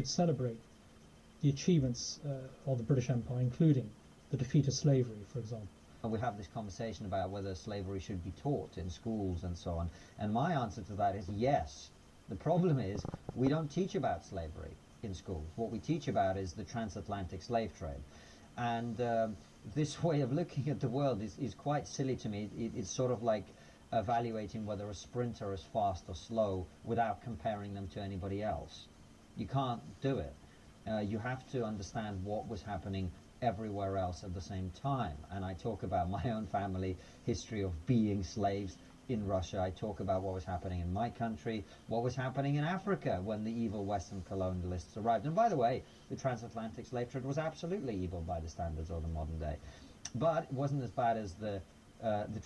could celebrate the achievements of the British Empire, including the defeat of slavery, for example. And we have this conversation about whether slavery should be taught in schools and so on. And my answer to that is yes. The problem is we don't teach about slavery in schools. What we teach about is the transatlantic slave trade. And this way of looking at the world is quite silly to me. It's sort of like evaluating whether a sprinter is fast or slow without comparing them to anybody else. You can't do it. You have to understand what was happening everywhere else at the same time. And I talk about my own family history of being slaves in Russia. I talk about what was happening in my country, what was happening in Africa when the evil Western colonialists arrived. And by the way, the transatlantic slave trade was absolutely evil by the standards of the modern day. But it wasn't as bad as the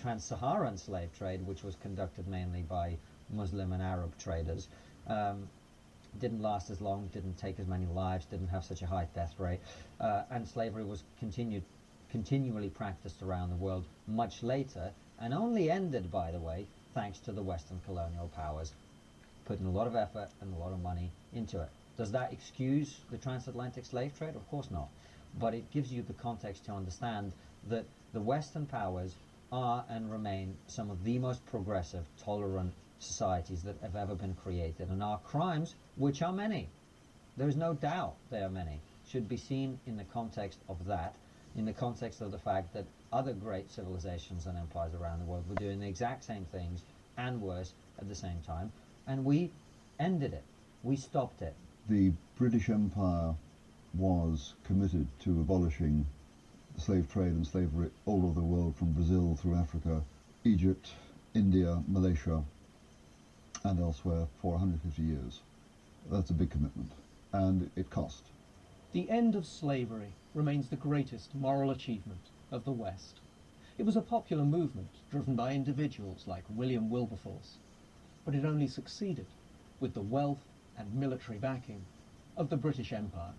trans-Saharan slave trade, which was conducted mainly by Muslim and Arab traders. Didn't last as long, didn't take as many lives, didn't have such a high death rate, and slavery was continually practiced around the world much later, and only ended, by the way, thanks to the Western colonial powers putting a lot of effort and a lot of money into it. Does that excuse the transatlantic slave trade? Of course not. But it gives you the context to understand that the Western powers are and remain some of the most progressive, tolerant societies that have ever been created, and our crimes, which are many, there is no doubt they are many, should be seen in the context of that, in the context of the fact that other great civilizations and empires around the world were doing the exact same things and worse at the same time, and we ended it. We stopped it. The British Empire was committed to abolishing the slave trade and slavery all over the world, from Brazil through Africa, Egypt, India, Malaysia, and elsewhere, for 150 years. That's a big commitment, and it cost. The end of slavery remains the greatest moral achievement of the West. It was a popular movement driven by individuals like William Wilberforce, but it only succeeded with the wealth and military backing of the British Empire.